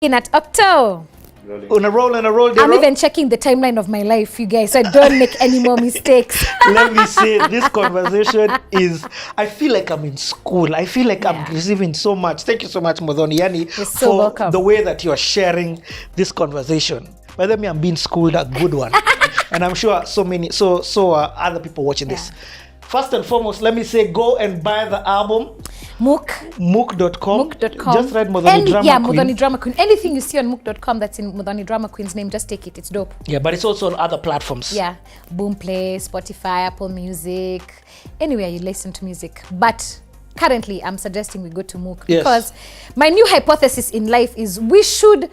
In at Octo. On a roll. I'm even checking the timeline of my life, you guys, so I don't make any more mistakes. Let me say, this conversation is, I feel like I'm in school. I feel like I'm receiving so much. Thank you so much, Muthoni, so welcome. The way that you're sharing this conversation. By the way, I'm being schooled a good one. And I'm sure other people watching this. First and foremost, let me say, go and buy the album. Mook.com. Just write Muthoni Drummer Queen. Yeah, Muthoni Drummer Queen. Anything you see on Mook.com that's in Muthoni Drummer Queen's name, just take it. It's dope. Yeah, but it's also on other platforms. Yeah, Boomplay, Spotify, Apple Music, anywhere you listen to music. But currently, I'm suggesting we go to Mook because my new hypothesis in life is we should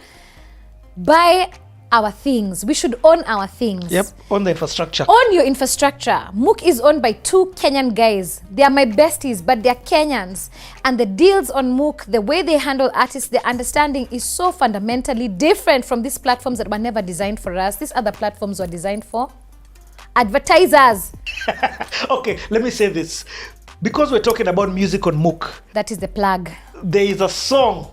buy our things. We should own our things. Yep, own the infrastructure. Own your infrastructure. Mook is owned by 2 Kenyan guys. They are my besties, but they're Kenyans. And the deals on Mook, the way they handle artists, the understanding is so fundamentally different from these platforms that were never designed for us. These other platforms were designed for advertisers. Okay, let me say this. Because we're talking about music on Mook. That is the plug. There is a song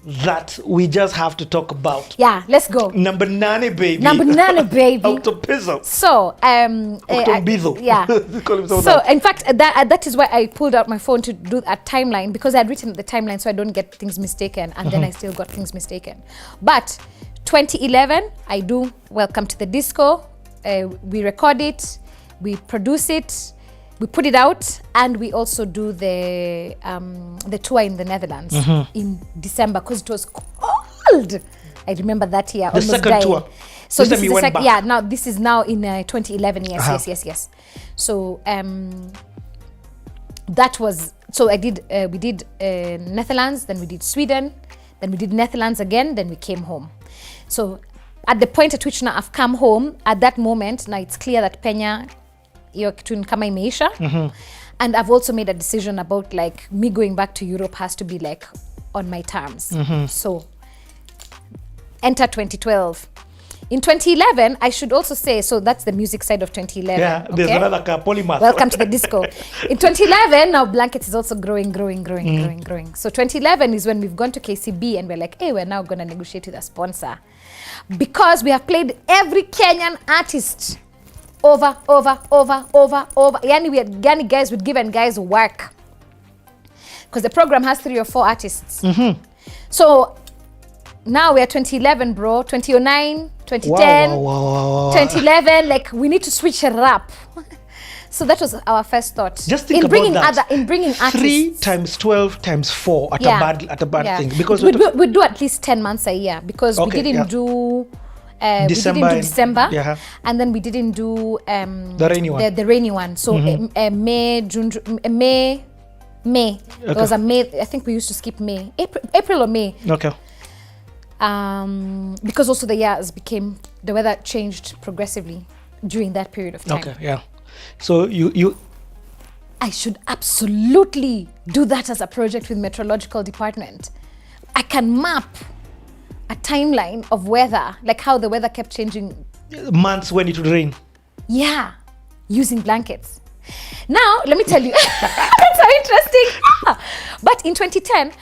that we just have to talk about. Yeah, let's go. Number 9, baby. Number 9, baby. MPESA. So, yeah. So, in fact, that is why I pulled out my phone to do a timeline, because I had written the timeline so I don't get things mistaken, and then I still got things mistaken. But 2011, I do Welcome to the Disco. We record it, we produce it, we put it out, and we also do the tour in the Netherlands in December, because it was cold. I remember that year. The second tour. So this is the second. Yeah, now this is now in 2011. Yes. So that was, so I did. We did Netherlands, then we did Sweden, then we did Netherlands again, then we came home. So at the point at which now I've come home, at that moment now it's clear that Penya hiyo kitu kama imeisha. And I've also made a decision about like me going back to Europe has to be like on my terms. So enter 2012. In 2011, I should also say, so that's the music side of 2011. Yeah, there's another polymath. Welcome to the disco. In 2011, now Blankets is also growing. So 2011 is when we've gone to KCB and we're like, hey, we're now going to negotiate with a sponsor. Because we have played every Kenyan artist over. Yani we had guys would give and guys work. Because the program has 3 or 4 artists. So now we are 2011, bro. 2009, 2010, wow. 2011. Like we need to switch it up. So that was our first thought. Just think about that. In bringing artists. 3 times 12 times 4 at a bad thing. Because we'd do at least 10 months a year, because we didn't do. December, and then we didn't do the rainy one. The rainy one. So May, June, May. There was a May. I think we used to skip May, April or May. Okay. Because also the weather changed progressively during that period of time. Okay, yeah. So you. I should absolutely do that as a project with meteorological department. I can map a timeline of weather, like how the weather kept changing. Months when it would rain. Yeah, using blankets. Now, let me tell you, that's so interesting. But in 2010,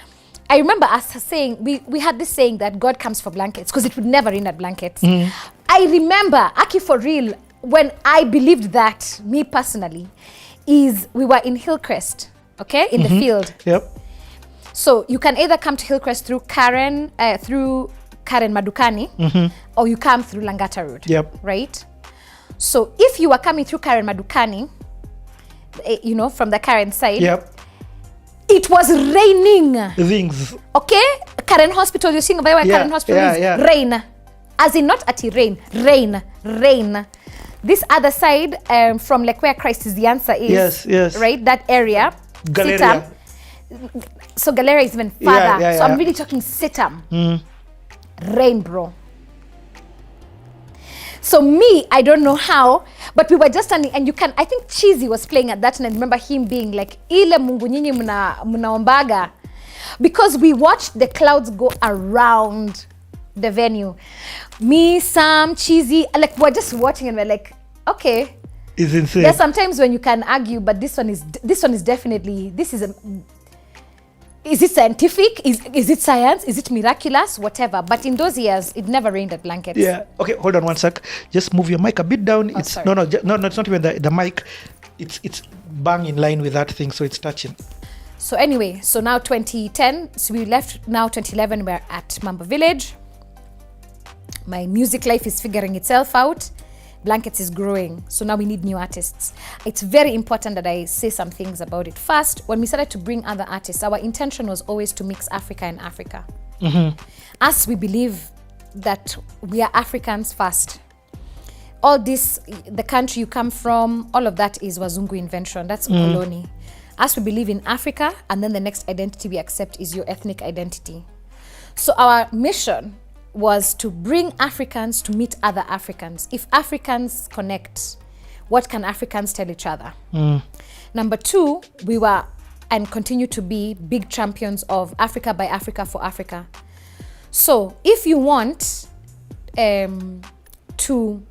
I remember us saying, we had this saying that God comes for blankets, because it would never rain at blankets. I remember, Aki, for real, when I believed that, me personally, is we were in Hillcrest, okay, in the field. Yep. So you can either come to Hillcrest through Karen Madukani, or you come through Langata Road. Yep. Right? So if you were coming through Karen Madukani, from the Karen side, it was raining. Things. Okay? Karen Hospital, you're seeing over where Karen Hospital is? Rain. As in not at rain. This other side, from like where Christ is the answer is. Yes. Right? That area. Galleria. So Galleria is even farther. So I'm really talking Sitam. Rain, bro. So me, I don't know how, but we were just standing, and I think Cheesy was playing at that, and I remember him being like, ile mungu nyinyi mnaombaga, because we watched the clouds go around the venue. Me, Sam, Cheesy, like we're just watching, and we're like, okay. It's insane. There's sometimes when you can argue, but this one is definitely, Is it scientific? Is it science? Is it miraculous? Whatever. But in those years, it never rained at blankets. Yeah. Okay, hold on one sec. Just move your mic a bit down. Oh, It's sorry. no, it's not even the mic. It's bang in line with that thing, so it's touching. So anyway, so now 2010, so we left. Now 2011, we're at Mamba Village. My music life is figuring itself out. Blankets is growing, so now we need new artists. It's very important that I say some things about it. First, when we started to bring other artists, our intention was always to mix Africa and Africa. As we believe that we are Africans first. All this, the country you come from, all of that is Wazungu invention. That's ukoloni. As we believe in Africa, and then the next identity we accept is your ethnic identity. So our mission was to bring Africans to meet other Africans. If Africans connect, what can Africans tell each other? Number two, we were and continue to be big champions of Africa by Africa for Africa. So if you want to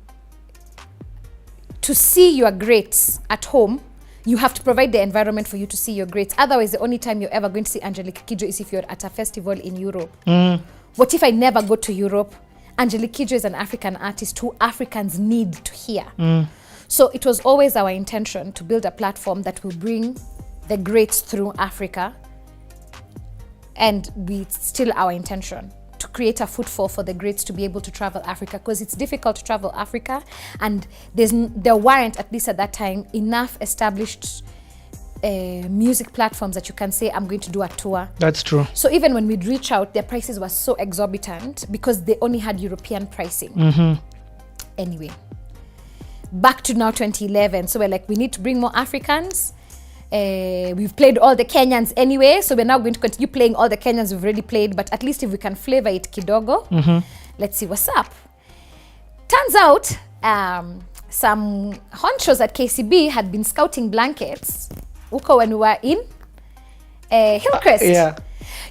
see your greats at home, you have to provide the environment for you to see your greats. Otherwise, the only time you're ever going to see Angelique Kidjo is if you're at a festival in Europe. What if I never go to Europe? Angelique Kidjo is an African artist who Africans need to hear. So it was always our intention to build a platform that will bring the greats through Africa. And it's still our intention to create a footfall for the greats to be able to travel Africa, because it's difficult to travel Africa, and there weren't, at least at that time, enough established music platforms that you can say, I'm going to do a tour. That's true. So even when we'd reach out, their prices were so exorbitant because they only had European pricing. Anyway, back to now 2011. So we're like, we need to bring more Africans. We've played all the Kenyans anyway, so we're now going to continue playing all the Kenyans we've already played, but at least if we can flavor it kidogo, let's see what's up. Turns out some honchos at KCB had been scouting blankets uko when we were in Hillcrest.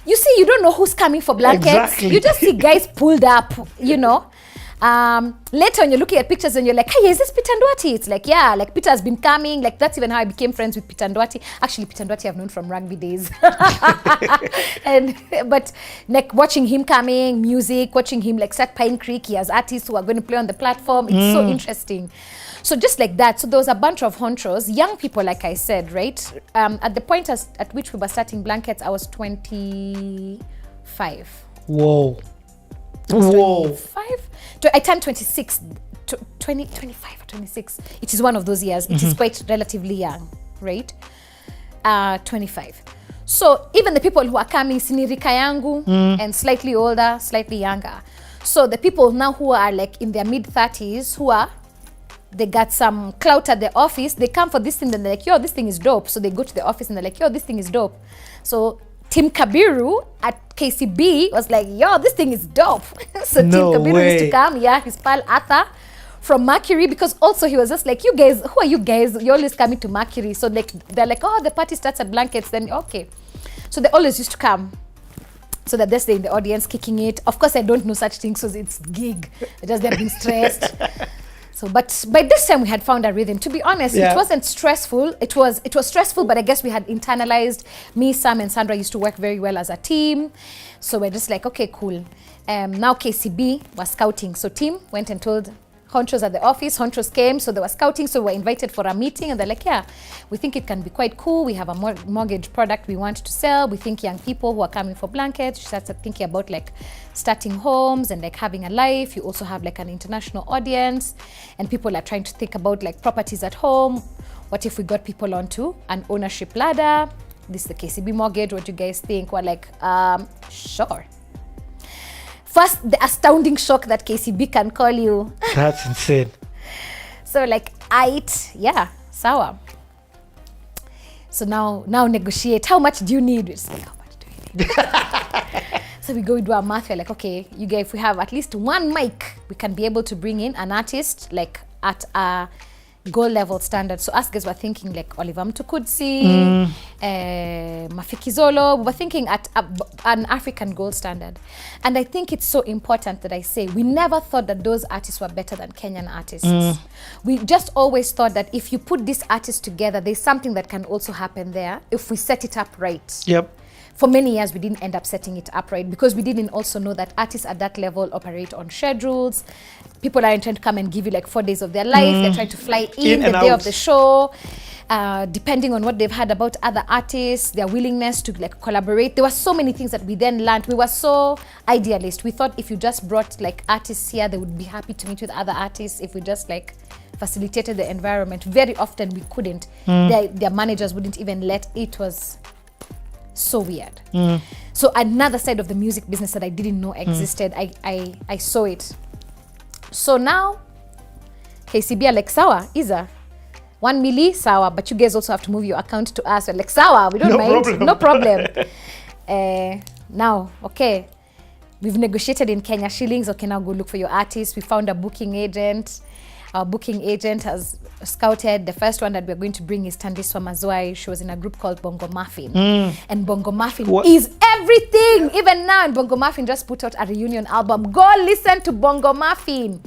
You see, you don't know who's coming for blankets. Exactly. You just see guys pulled up, you know. Later when you're looking at pictures and you're like, hey, is this Peter Ndwati? It's like, yeah, like Peter has been coming. Like that's even how I became friends with Peter Ndwati. Actually, Peter Ndwati I've known from rugby days. But like watching him coming, music, watching him like start Pine Creek, he has artists who are going to play on the platform. It's so interesting. So just like that, so there was a bunch of honchos, young people, like I said, right? At the point at which we were starting blankets, I was 25. Whoa. 25? I turned 26, 25 or 26. It is one of those years. It is quite relatively young, right? 25. So even the people who are coming, sinirika yangu, and slightly older, slightly younger. So the people now who are like in their mid-30s, they got some clout at the office, they come for this thing and they're like, yo, this thing is dope. So they go to the office and they're like, yo, this thing is dope. So Tim Kabiru at KCB was like, yo, this thing is dope. So No Tim Kabiru way. used to come, his pal Arthur from Mercury, because also he was just like, you guys, who are you guys? You're always coming to Mercury. So like they're like, oh, the party starts at blankets, then okay. So they always used to come. So that they're in the audience kicking it. Of course, I don't know such things, so it's gig. Just they're being stressed. So, but by this time we had found a rhythm. To be honest, it wasn't stressful. It was stressful, but I guess we had internalized. Me, Sam, and Sandra used to work very well as a team. So we're just like, okay, cool. Now KCB was scouting. So team went and told honchos at the office. Honchos came, so they were scouting. So we were invited for a meeting, and they're like, yeah, we think it can be quite cool. We have a mortgage product we want to sell. We think young people who are coming for blankets should start thinking about like starting homes and like having a life. You also have like an international audience, and people are trying to think about like properties at home. What if we got people onto an ownership ladder? This is the KCB mortgage. What do you guys think? We're like, sure. First, the astounding shock that KCB can call you. That's insane. So like, sawa. So now negotiate. How much do you need? It's like, how much do you need? So we go, we do our math. We're like, okay, you guys, if we have at least one mic, we can be able to bring in an artist like at a gold level standard. So us guys were thinking like Oliver Mtukudzi, Mafikizolo. We were thinking at an African gold standard. And I think it's so important that I say we never thought that those artists were better than Kenyan artists. We just always thought that if you put these artists together, there's something that can also happen there if we set it up right. Yep. for many years we didn't end up setting it up right, because we didn't also know that artists at that level operate on schedules. People aren't trying to come and give you like 4 days of their life. They're trying to fly in the day of the show. Depending on what they've heard about other artists, their willingness to like collaborate. There were so many things that we then learned. We were so idealist. We thought if you just brought like artists here, they would be happy to meet with other artists. If we just like facilitated the environment, very often we couldn't. Their managers wouldn't even let. It was so weird. So another side of the music business that I didn't know existed, I saw it. So now KCB like sawa Isa 1 milli sawa, but you guys also have to move your account to us. We're like sawa, we don't mind. No problem. Now, okay, we've negotiated in Kenya shillings. Okay, now go look for your artist. We found a booking agent. Our booking agent has scouted. The first one that we're going to bring is Tandiswa Mazwai. She was in a group called Bongo Muffin. And Bongo Muffin is everything. Even now, and Bongo Muffin just put out a reunion album. Go listen to Bongo Muffin.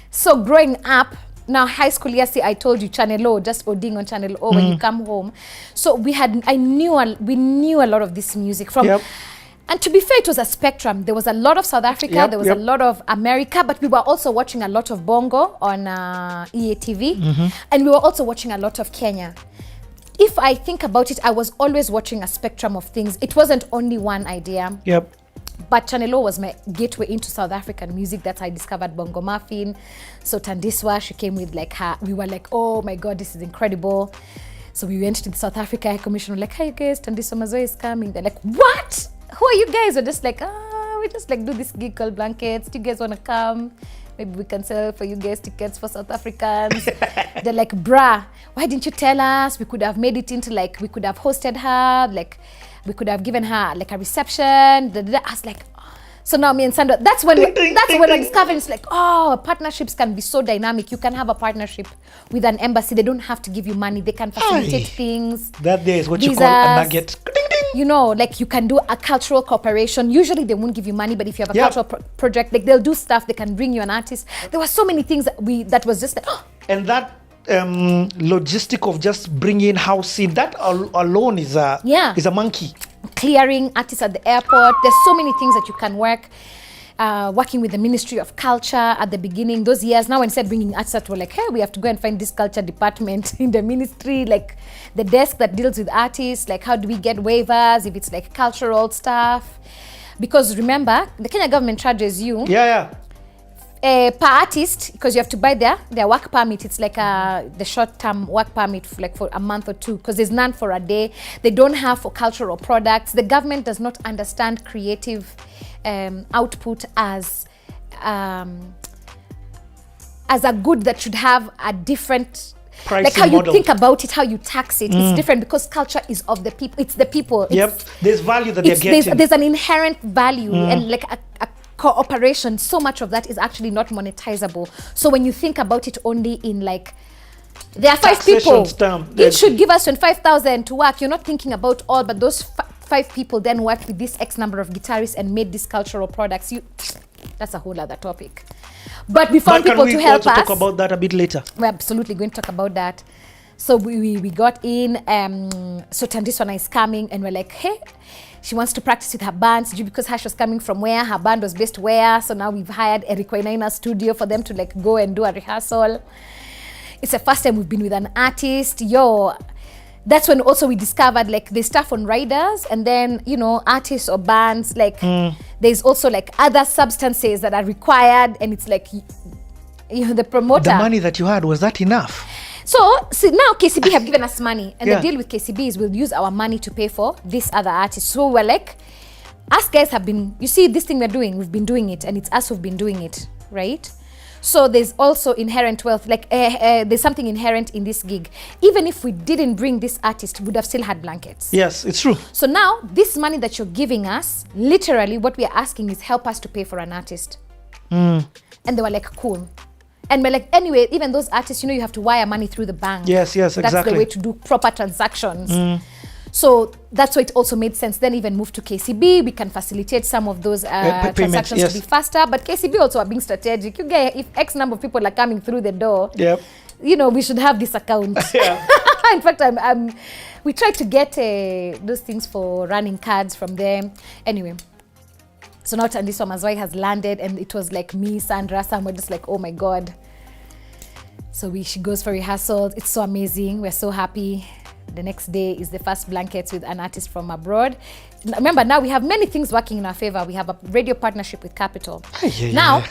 So growing up, now high school, yes, I told you Channel O, just ODing on Channel O when you come home. So we knew a lot of this music from, and to be fair, it was a spectrum. There was a lot of South Africa, there was a lot of America, but we were also watching a lot of Bongo on EATV, and we were also watching a lot of Kenya. If I think about it, I was always watching a spectrum of things. It wasn't only one idea. But Channel O was my gateway into South African music. That's how I discovered Bongo Muffin. So Tandiswa, she came with like her, we were like, oh my God, this is incredible. So we went to the South Africa High Commission, we're like, hey guys, Tandiswa Mazwai is coming. They're like, what? Who are you guys? We're just like, we just like do this gig called Blankets. Do you guys want to come? Maybe we can sell for you guys tickets for South Africans. They're like, bruh, why didn't you tell us? We could have made it into like, we could have hosted her, like, we could have given her like a reception. I was like, so now me and Sandra, that's when I discovered it's like, oh, partnerships can be so dynamic. You can have a partnership with an embassy. They don't have to give you money. They can facilitate things. That there is what you call a nugget. You know, like you can do a cultural cooperation. Usually they won't give you money, but if you have a cultural project, like they'll do stuff. They can bring you an artist. There were so many things that was just like, and that logistic of just bringing house in, that alone is a monkey. Clearing artists at the airport. There's so many things that you can work. Working with the Ministry of Culture at the beginning, those years. Now instead bringing artists, we're like, hey, we have to go and find this culture department in the ministry, like the desk that deals with artists, like how do we get waivers if it's like cultural stuff? Because remember, the Kenya government charges you per artist, because you have to buy their work permit. It's like the short-term work permit for a month or two, because there's none for a day. They don't have for cultural products. The government does not understand creative output as a good that should have a different pricing like how model. You think about it, how you tax it, it's different, because culture is of the people. It's the people. There's value that they're getting. There's an inherent value and like a cooperation. So much of that is actually not monetizable. So when you think about it only in like, there are 5 people, each should give us 25,000 to work. You're not thinking about all, but those 5 people then worked with this X number of guitarists and made these cultural products. That's a whole other topic. But we found people to help us. Can we also talk about that a bit later? We're absolutely going to talk about that. So we got in, so Tandiswa is coming, and we're like, hey, she wants to practice with her bands, because Hash was coming from where, her band was based where. So now we've hired Eric Wainaina's studio for them to like go and do a rehearsal. It's the first time we've been with an artist. That's when also we discovered like there's stuff on riders, and then, you know, artists or bands, like there's also like other substances that are required, and it's like, you know, the promoter. The money that you had, was that enough? So now KCB have given us money, and the deal with KCB is we'll use our money to pay for this other artist. So we're like, us guys have been, you see this thing we're doing, we've been doing it, and it's us who've been doing it, right? So there's also inherent wealth, like there's something inherent in this gig. Even if we didn't bring this artist, we would have still had blankets. Yes, it's true. So now this money that you're giving us, literally what we are asking is help us to pay for an artist. And they were like, cool. And we're like, anyway, even those artists, you know, you have to wire money through the bank. Yes, exactly. That's the way to do proper transactions. So that's why it also made sense. Then even move to KCB, we can facilitate some of those transactions to be faster. But KCB also are being strategic. You get, if X number of people are coming through the door, you know, we should have this account. In fact, we tried to get those things for running cards from them. Anyway, so now Tandiswa Mazwai has landed, and it was like me, Sandra, Sam were just like, oh my God. So she goes for rehearsal. It's so amazing. We're so happy. The next day is the first blankets with an artist from abroad. Remember, now we have many things working in our favor. We have a radio partnership with Capital. Now,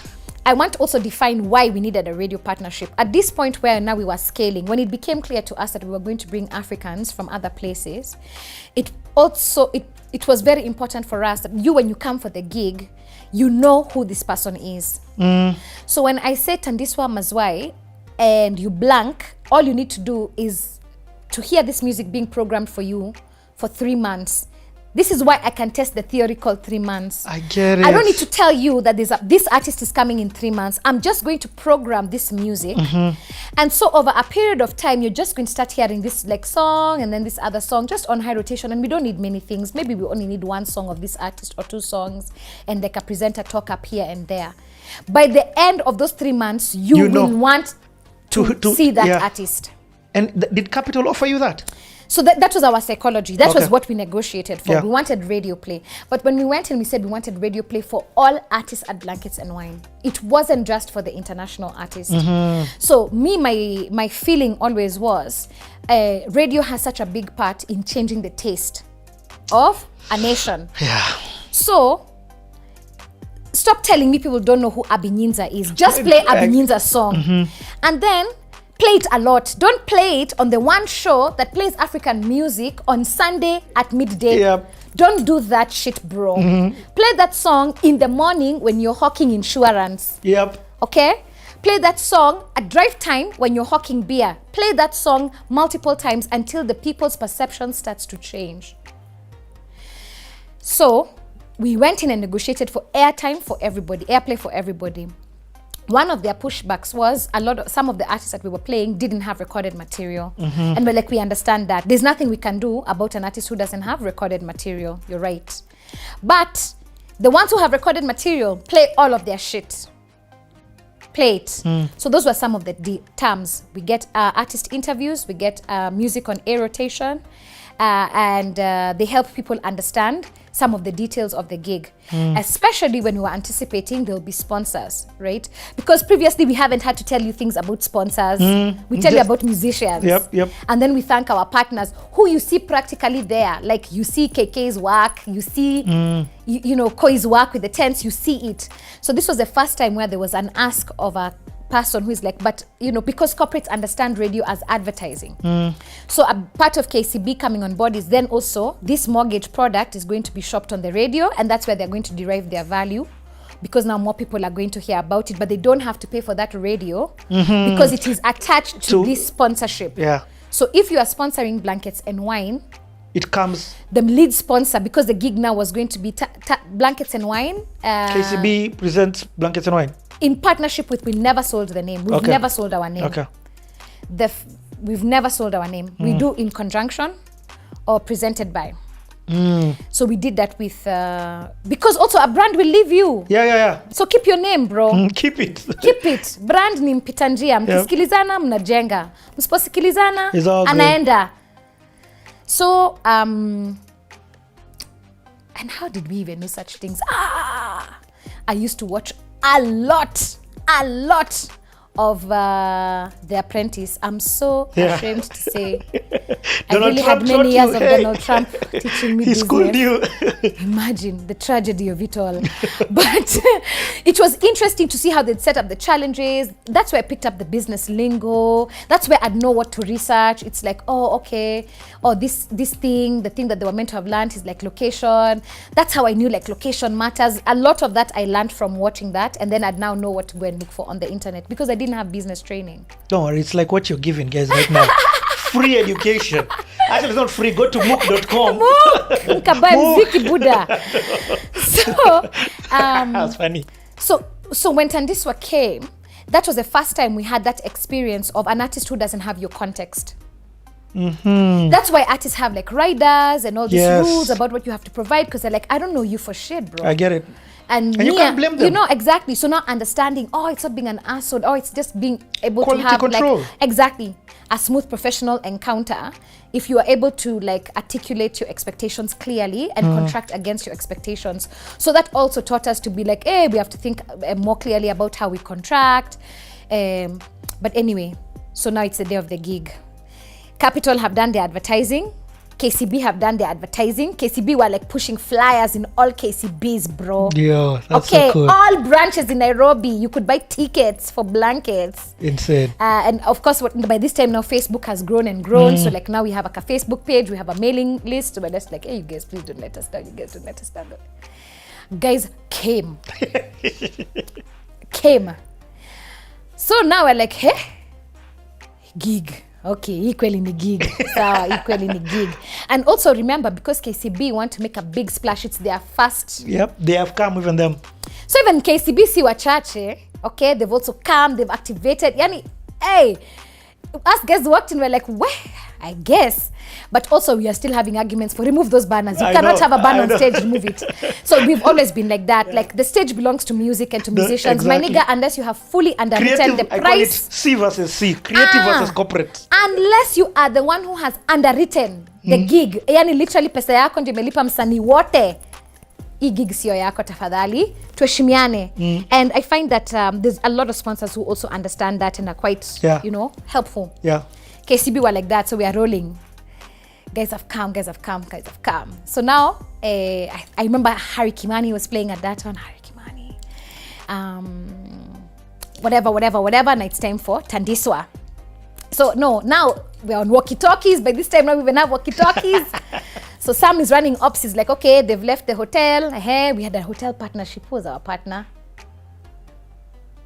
I want to also define why we needed a radio partnership. At this point where now we were scaling, when it became clear to us that we were going to bring Africans from other places, it was very important for us that when you come for the gig, you know who this person is. So when I say Tandiswa Mazwai and you blank, all you need to do is to hear this music being programmed for you for 3 months. This is why I can test the theory called 3 months. I get it. I don't need to tell you that this artist is coming in 3 months. I'm just going to program this music. And so over a period of time, you're just going to start hearing this like song and then this other song just on high rotation. And we don't need many things. Maybe we only need 1 song of this artist or 2 songs and like a presenter talk up here and there. By the end of those 3 months, you will want to see that artist. And did Capital offer you that? So that was our psychology. That was what we negotiated for. We wanted radio play. But when we went in, we said we wanted radio play for all artists at Blankets and Wine. It wasn't just for the international artists. So my feeling always was, radio has such a big part in changing the taste of a nation. So stop telling me people don't know who Abinyinza is. Just play Abinyinza's song. And then play it a lot. Don't play it on the one show that plays African music on Sunday at midday. Don't do that shit, bro. Play that song in the morning when you're hawking insurance. Okay? Play that song at drive time when you're hawking beer. Play that song multiple times until the people's perception starts to change. So we went in and negotiated for airtime for everybody, airplay for everybody. One of their pushbacks was some of the artists that we were playing didn't have recorded material. And we're like, we understand that. There's nothing we can do about an artist who doesn't have recorded material. You're right. But the ones who have recorded material, play all of their shit. Play it. So those were some of the terms. We get artist interviews, we get music on air rotation, and they help people understand some of the details of the gig, especially when we were anticipating there'll be sponsors, right? Because previously we haven't had to tell you things about sponsors. We tell you about musicians. And then we thank our partners who you see practically there. Like you see KK's work, you see, you know, Koi's work with the tents, you see it. So this was the first time where there was an ask of a person who is like, but you know, because corporates understand radio as advertising. So a part of KCB coming on board is then also this mortgage product is going to be shopped on the radio, and that's where they're going to derive their value, because now more people are going to hear about it, but they don't have to pay for that radio because it is attached to this sponsorship. So if you are sponsoring Blankets and Wine, it comes the lead sponsor, because the gig now was going to be Blankets and Wine. KCB presents Blankets and Wine in partnership with, we never sold the name. We've never sold our name. We've never sold our name. We do in conjunction or presented by. So we did that with, because also a brand will leave you. So keep your name, bro. Keep it. Keep it. Brand ni mpita njia. Mkisikilizana mnajenga. Msiposikilizana anaenda. So, and how did we even know such things? I used to watch a lot of The Apprentice. I'm so ashamed to say. I really had many years of Donald Trump teaching me business. He schooled you. Imagine the tragedy of it all. But it was interesting to see how they'd set up the challenges. That's where I picked up the business lingo. That's where I'd know what to research. It's like, oh, okay. Oh, this thing, the thing that they were meant to have learned is like location. That's how I knew like location matters. A lot of that I learned from watching that. And then I'd now know what to go and look for on the internet, because I didn't have business training. Don't worry, it's like what you're giving guys right now. Free education. Actually, it's not free. Go to mook.com. So, that's funny. So when Tandiswa came, that was the first time we had that experience of an artist who doesn't have your context. That's why artists have like riders and all these rules about what you have to provide, because they're like, I don't know you for shit, bro. I get it. And you can't blame them. You know, exactly. So now understanding, it's not being an asshole, it's just being able Quality to have control. like, exactly, a smooth professional encounter. If you are able to like articulate your expectations clearly and contract against your expectations. So that also taught us to be like, hey, we have to think more clearly about how we contract. But anyway, so now it's the day of the gig. Capital have done their advertising. KCB have done their advertising. KCB were like pushing flyers in all KCBs, bro. Yeah, that's okay, so cool. all branches in Nairobi, you could buy tickets for blankets. Insane. And of course, by this time now, Facebook has grown and grown. So like now we have like a Facebook page, we have a mailing list. We're just like, hey, you guys, please don't let us down. You guys don't let us down. Guys came. So now we're like, hey, gig. Okay, equally in the gig. Equally in the gig. And also remember, because KCB want to make a big splash, it's their first. Yep, they have come, even them. So even KCB si wachache, okay, they've also come, they've activated. Yani, hey, us guys walked in, we're like, where? I guess. But also we are still having arguments for remove those banners. You cannot have a banner on stage, remove it. So we've always been like that. Yeah. Like the stage belongs to music and to musicians. Exactly. My nigga, unless you have fully underwritten the price. I call it C versus C, creative versus corporate. Unless you are the one who has underwritten the gig. Yani literally pesa yako ndio imelipa msanii wote. Hii gig sio yako tafadhali. Tuheshimiane. And I find that there's a lot of sponsors who also understand that and are quite, helpful. Yeah. KCB were like that, so we are rolling. Guys have come. So now, I remember Harry Kimani was playing at that one. Harry Kimani. Whatever. And it's time for Tandiswa. So no, now we're on walkie-talkies. By this time now we even have walkie-talkies. So Sam is running ops. He's like, okay, they've left the hotel. Hey, we had a hotel partnership. Who was our partner?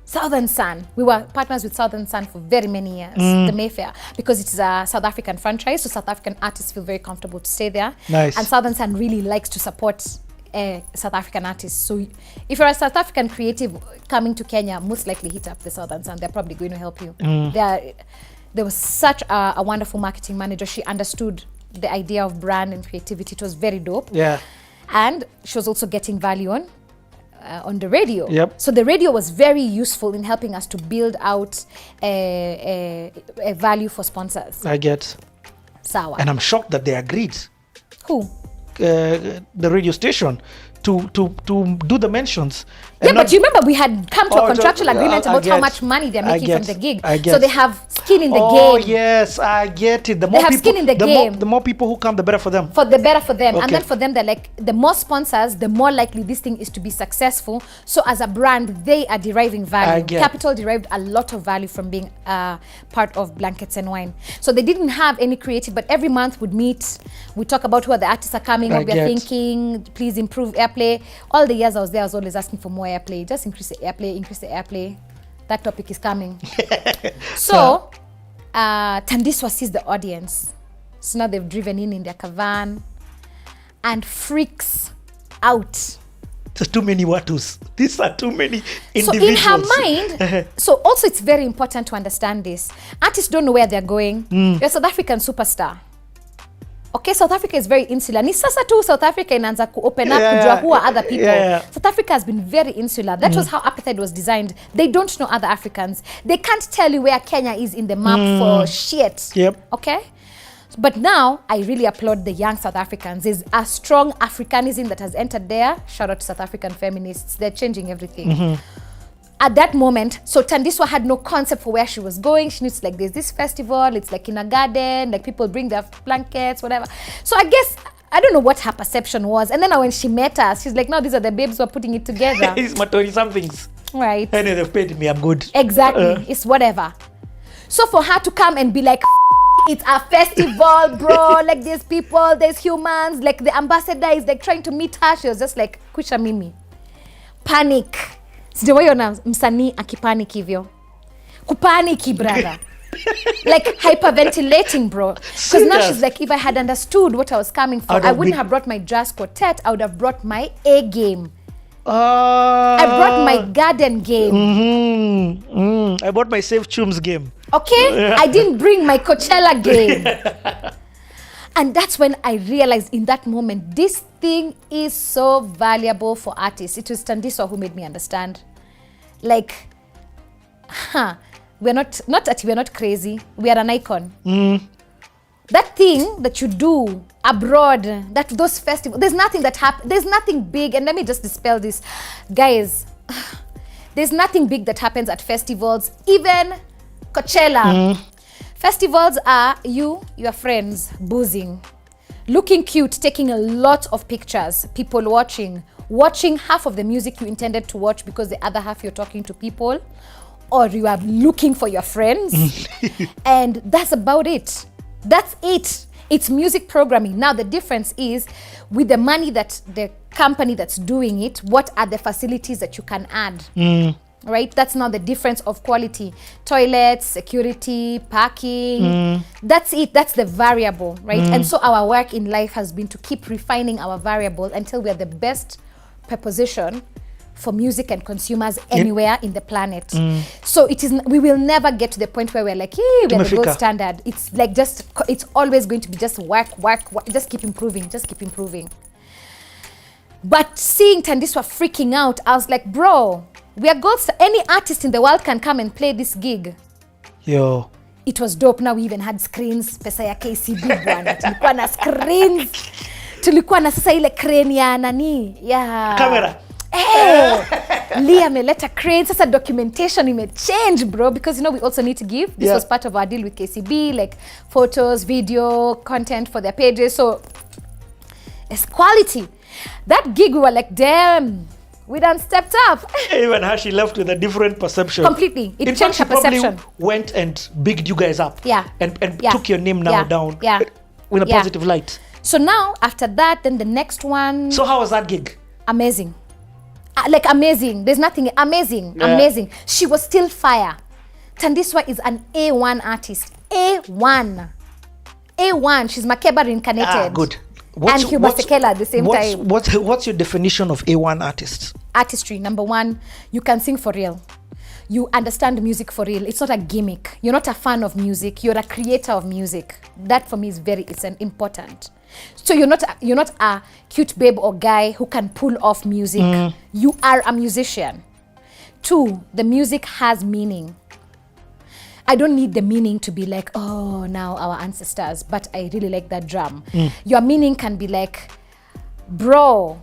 Southern Sun. We were partners with Southern Sun for very many years, the Mayfair, because it's a South African franchise, so South African artists feel very comfortable to stay there. Nice. And Southern Sun really likes to support South African artists. So if you're a South African creative coming to Kenya, most likely hit up the Southern Sun. They're probably going to help you. There was such a wonderful marketing manager. She understood the idea of brand and creativity. It was very dope. Yeah. And she was also getting value on the radio. Yep. So the radio was very useful in helping us to build out a value for sponsors. I get. Sawa. And I'm shocked that they agreed. Who? The radio station to do the mentions. Yeah, but you remember we had come to a contractual agreement about how much money they're making from the gig. So they have skin in the game. Oh yes, I get it. The more they have people, skin in the game. The more people who come, the better for them. The better for them. Okay. And then for them, they're like, the more sponsors, the more likely this thing is to be successful. So as a brand, they are deriving value. Capital derived a lot of value from being part of Blankets and Wine. So they didn't have any creative, but every month would meet. We talk about who the artists are coming, what we're thinking, please improve airplay. All the years I was there, I was always asking for more airplay. Just increase the airplay. That topic is coming. So, Tandiswa sees the audience. So now they've driven in their caravan and freaks out. There's too many watus. These are too many individuals. So in her mind, so also it's very important to understand this. Artists don't know where they're going. You're a South African superstar. Okay, South Africa is very insular. Ni sasa tu South Africa inaanza ku open up kujua who are other people. South Africa has been very insular. That was how apartheid was designed. They don't know other Africans. They can't tell you where Kenya is in the map for shit. Yep. Okay? But now, I really applaud the young South Africans. There's a strong Africanism that has entered there. Shout out to South African feminists. They're changing everything. At that moment, so Tandiswa had no concept for where she was going. She needs like, there's this festival, it's like in a garden, like people bring their blankets, whatever. So I guess, I don't know what her perception was. And then when she met us, she's like, no, these are the babes who are putting it together. It's Muthoni somethings. Right. And they've paid me, I'm good. Exactly, it's whatever. So for her to come and be like, it's a festival, bro, like there's people, there's humans, like the ambassador is like trying to meet her. She was just like, kusha mimi. Panic. Sijawahi msanii akipanic hivyo. Kupaniki, brother. Like hyperventilating, bro. Because now she's like, if I had understood what I was coming for, I wouldn't have brought my jazz quartet. I would have brought my A game. I brought my garden game. I brought my Safe Chums game. Okay? I didn't bring my Coachella game. And that's when I realized in that moment, this thing is so valuable for artists. It was Tandiswa who made me understand. Like, we're not crazy. We are an icon. That thing that you do abroad, those festivals, there's nothing that happens. There's nothing big. And let me just dispel this. Guys, there's nothing big that happens at festivals. Even Coachella. Festivals are your friends boozing, looking cute, taking a lot of pictures, people watching half of the music you intended to watch because the other half you're talking to people, or you are looking for your friends. And that's about it. That's it. It's music programming. Now the difference is with the money that the company that's doing it, what are the facilities that you can add? Right? That's now the difference of quality. Toilets, security, parking. That's it. That's the variable, right? And so our work in life has been to keep refining our variable until we are the best proposition for music and consumers anywhere in the planet. So we will never get to the point where we're like, hey, we're the gold standard. It's like it's always going to be just work, just keep improving. But seeing Tandiswa freaking out, I was like, bro, we are gold. Any artist in the world can come and play this gig. Yo. It was dope. Now we even had screens. Pesa ya KCB bwana. Tulikuwa na screens. Tulikuwa na sasa ile crane ya nani? Ya Camera. Lee ameleta crane. Sasa documentation change, bro, because we also need to give. This was part of our deal with KCB, like photos, video, content for their pages. So it's quality. That gig, we were like, damn, we done stepped up. Even how she left with a different perception. Completely. It changed her perception. Went and bigged you guys up. Yeah. And took your name down. Yeah. With a positive light. So now, after that, then the next one. So how was that gig? Amazing. Like amazing. There's nothing. Amazing. She was still fire. Tandiswa is an A1 artist. A1. She's Makeba reincarnated. Good. And Cuba Sekela at the same time. What's your definition of A1 artist? Artistry. Number one, you can sing for real. You understand music for real. It's not a gimmick. You're not a fan of music. You're a creator of music. That for me is important. So you're not a cute babe or guy who can pull off music. You are a musician. Two, the music has meaning. I don't need the meaning to be like, oh, now our ancestors, but I really like that drum. Your meaning can be like, bro,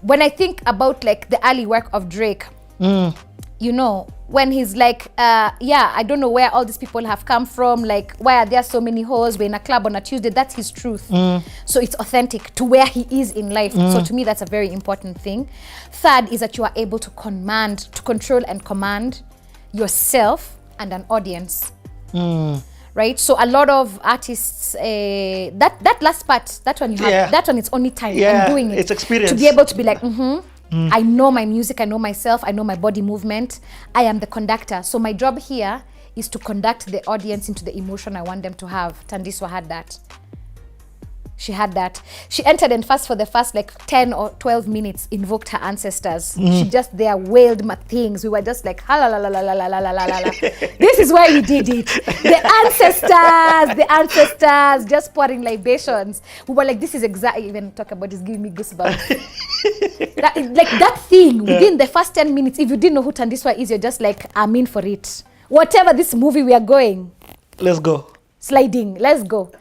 when I think about like the early work of Drake, when he's like, I don't know where all these people have come from, like, why are there so many hoes? We're in a club on a Tuesday. That's his truth. So it's authentic to where he is in life. So to me, that's a very important thing. Third is that you are able to control and command yourself and an audience. Right? So a lot of artists, that last part, that one you have, that one it's only time. I'm doing it. It's experience. To be able to be like, I know my music, I know myself, I know my body movement. I am the conductor. So my job here is to conduct the audience into the emotion I want them to have. Tandiswa had that. She had that. She entered and for the first like 10 or 12 minutes, invoked her ancestors. She just wailed my things. We were just like, la la la la la la la la la. This is why we did it. The ancestors, just pouring libations. We were like, this is exactly, even talk about this, giving me goosebumps. that thing, within the first 10 minutes, if you didn't know who Tandiswa is, you're just like, I'm in for it. Whatever this movie we are going. Let's go. Sliding, let's go.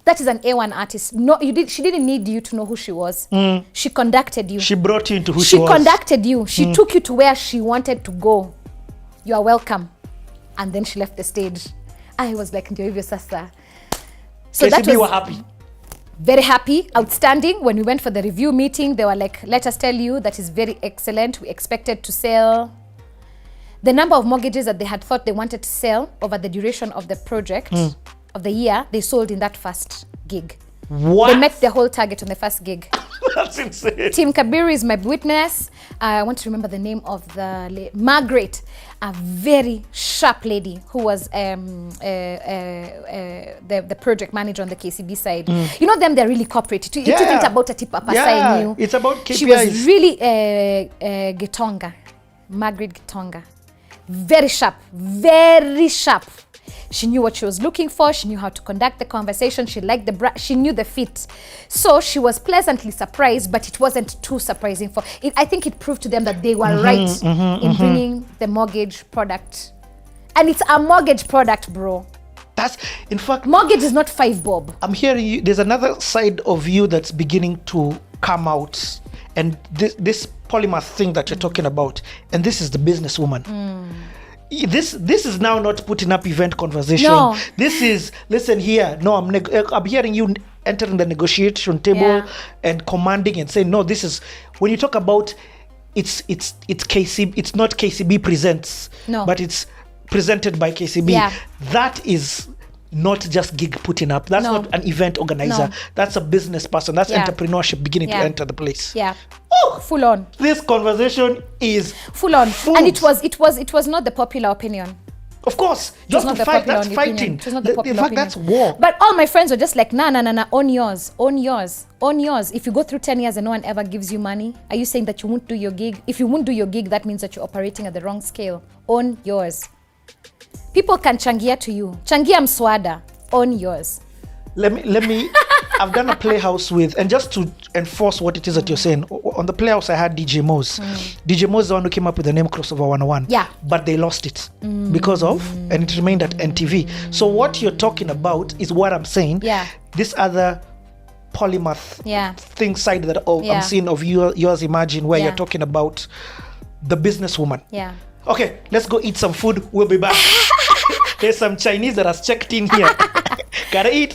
That is an A1 artist. No, she didn't need you to know who she was. She conducted you. She brought you into who she was. She conducted you. She took you to where she wanted to go. You are welcome. And then she left the stage. I was like, ndio hivyo sasa. So that was, were happy. Very happy, outstanding. When we went for the review meeting, they were like, let us tell you that is very excellent. We expected to sell the number of mortgages that they had thought they wanted to sell over the duration of the project of the year, they sold in that first gig. What? They met the whole target on the first gig. That's insane. Tim Kabiri is my witness. I want to remember the name of the Margaret, a very sharp lady who was the project manager on the KCB side. You know them, they're really corporate. It isn't about a tip papa sign you. It's about KPIs. She was really Gitonga, Margaret Gitonga. Very sharp, very sharp. She knew what she was looking for. She knew how to conduct the conversation. She liked the she knew the fit. So she was pleasantly surprised, but it wasn't too surprising for it. I think it proved to them that they were right in bringing the mortgage product. And it's a mortgage product, bro. That's, in fact, mortgage is not 5 bob. I'm hearing you. There's another side of you that's beginning to come out. And this polymath thing that you're talking about, and this is the businesswoman. This is now not putting up event conversation. No. This is, listen here, no, I'm hearing you entering the negotiation table and commanding and saying, no, this is, when you talk about it's KCB, it's not KCB presents, but it's presented by KCB. That is not just gig putting up. That's not an event organizer. That's a business person. That's entrepreneurship beginning to enter the place. Oh, full on. This conversation is full on. And it was not the popular opinion. Of course. You have to fight. That's fighting. It was not the popular in fact, opinion. that's war. But all my friends were just like, nah, own yours. If you go through 10 years and no one ever gives you money, are you saying that you won't do your gig? If you won't do your gig, that means that you're operating at the wrong scale. Own yours. People can changia to you. Changia mswada. Own yours. Let me I've done a playhouse with, and just to enforce what it is that you're saying, on the playhouse I had DJ Moz. DJ Moz is the one who came up with the name Crossover 101. But they lost it because of, and it remained at NTV. So what you're talking about is what I'm saying. This other polymath thing side that I'm seeing of yours, Imagine, where you're talking about the businesswoman. Okay, let's go eat some food. We'll be back. There's some Chinese that has checked in here. Gotta eat.